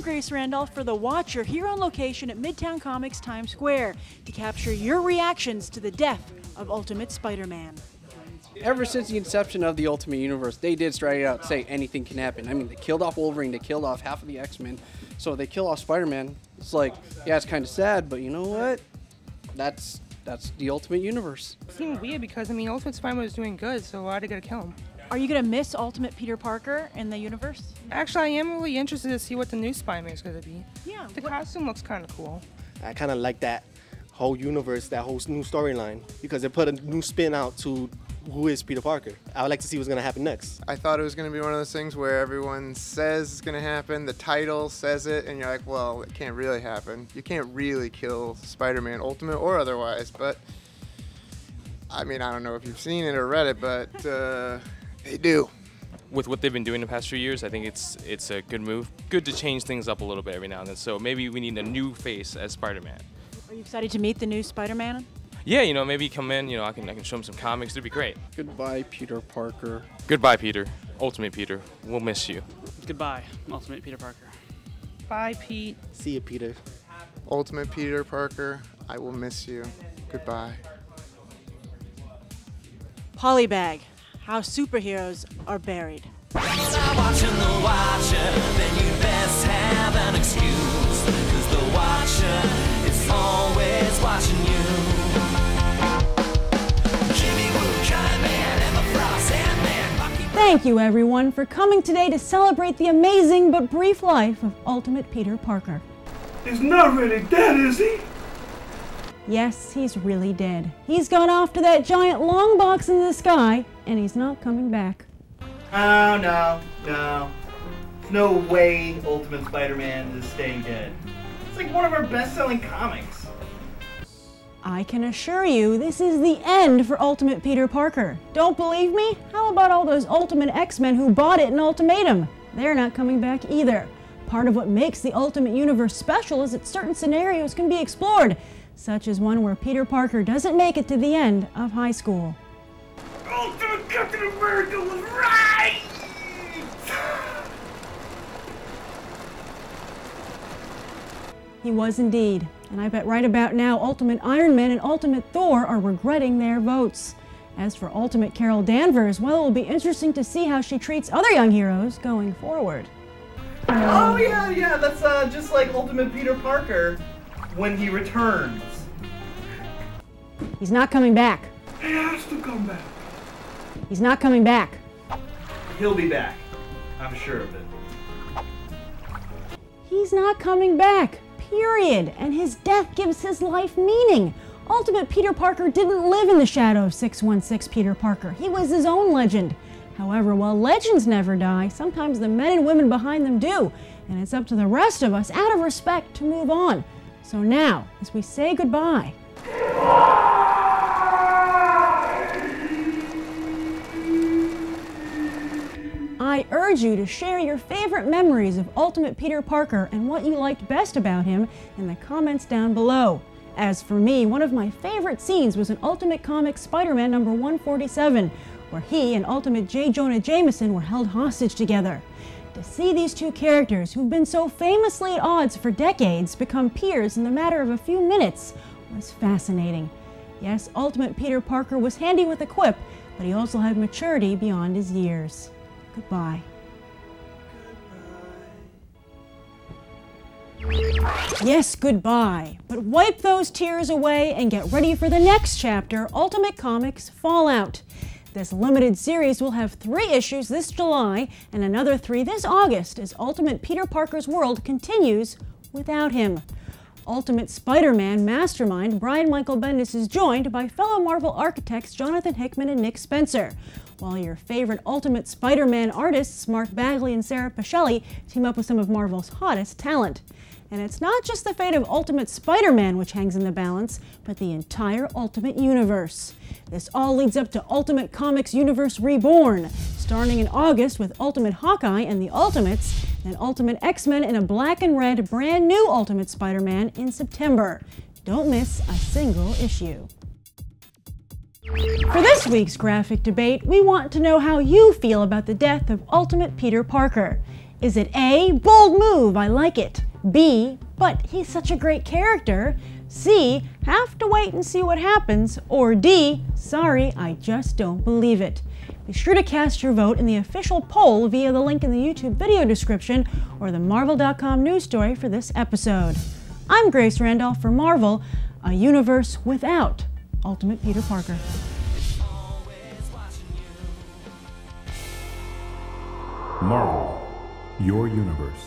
Grace Randolph for The Watcher here on location at Midtown Comics Times Square to capture your reactions to the death of Ultimate Spider-Man. Ever since the inception of the Ultimate Universe, they did straight out say anything can happen. I mean, they killed off Wolverine, they killed off half of the X-Men, so they kill off Spider-Man. It's like, yeah, it's kind of sad, but you know what? That's the Ultimate Universe. It seemed weird because, I mean, Ultimate Spider-Man was doing good, so why are they gonna kill him? Are you going to miss Ultimate Peter Parker in the universe? Actually, I am really interested to see what the new Spider-Man is gonna be. Yeah. The costume looks kind of cool. I kind of like that whole universe, that whole new storyline, because they put a new spin out to who is Peter Parker. I would like to see what's going to happen next. I thought it was going to be one of those things where everyone says it's going to happen, the title says it, and you're like, well, it can't really happen. You can't really kill Spider-Man, Ultimate or otherwise, but I mean, I don't know if you've seen it or read it, but they do. With what they've been doing the past few years, I think it's a good move. Good to change things up a little bit every now and then, so maybe we need a new face as Spider-Man. Are you excited to meet the new Spider-Man? Yeah, you know, maybe come in, you know, I can show him some comics. It'd be great. Goodbye, Peter Parker. Goodbye, Peter. Ultimate Peter. We'll miss you. Goodbye, Ultimate Peter Parker. Bye, Pete. See you, Peter. Ultimate Peter Parker, I will miss you. Goodbye. Polybag, how superheroes are buried. Watching the Watcher, then you best have an excuse, 'cause the Watcher is always watching you. Thank you everyone for coming today to celebrate the amazing but brief life of Ultimate Peter Parker. He's not really dead, is he? Yes, he's really dead. He's gone off to that giant long box in the sky, and he's not coming back. Oh, no. There's no way Ultimate Spider-Man is staying dead. It's like one of our best-selling comics. I can assure you, this is the end for Ultimate Peter Parker. Don't believe me? How about all those Ultimate X-Men who bought it in Ultimatum? They're not coming back either. Part of what makes the Ultimate Universe special is that certain scenarios can be explored, such as one where Peter Parker doesn't make it to the end of high school. Ultimate Captain America was right! He was indeed, and I bet right about now Ultimate Iron Man and Ultimate Thor are regretting their votes. As for Ultimate Carol Danvers, well, it will be interesting to see how she treats other young heroes going forward. Oh yeah, that's just like Ultimate Peter Parker when he returns. He's not coming back. He has to come back. He's not coming back. He'll be back. I'm sure of it. He's not coming back. Period. And his death gives his life meaning. Ultimate Peter Parker didn't live in the shadow of 616 Peter Parker. He was his own legend. However, while legends never die, sometimes the men and women behind them do. And it's up to the rest of us, out of respect, to move on. So now, as we say goodbye, I urge you to share your favorite memories of Ultimate Peter Parker and what you liked best about him in the comments down below. As for me, one of my favorite scenes was in Ultimate Comics Spider-Man number 147, where he and Ultimate J. Jonah Jameson were held hostage together. To see these two characters, who've been so famously at odds for decades, become peers in the matter of a few minutes was fascinating. Yes, Ultimate Peter Parker was handy with a quip, but he also had maturity beyond his years. Goodbye. Yes, goodbye. But wipe those tears away and get ready for the next chapter, Ultimate Comics Fallout. This limited series will have 3 issues this July and another 3 this August as Ultimate Peter Parker's world continues without him. Ultimate Spider-Man mastermind Brian Michael Bendis is joined by fellow Marvel architects Jonathan Hickman and Nick Spencer, while your favorite Ultimate Spider-Man artists Mark Bagley and Sarah Pichelli team up with some of Marvel's hottest talent. And it's not just the fate of Ultimate Spider-Man which hangs in the balance, but the entire Ultimate Universe. This all leads up to Ultimate Comics Universe Reborn, starting in August with Ultimate Hawkeye and the Ultimates, then Ultimate X-Men in a black and red brand new Ultimate Spider-Man in September. Don't miss a single issue. For this week's graphic debate, we want to know how you feel about the death of Ultimate Peter Parker. Is it A, bold move, I like it? B, but he's such a great character? C, have to wait and see what happens? Or D, sorry, I just don't believe it. Be sure to cast your vote in the official poll via the link in the YouTube video description or the Marvel.com news story for this episode. I'm Grace Randolph for Marvel, a universe without Ultimate Peter Parker. Marvel, your universe.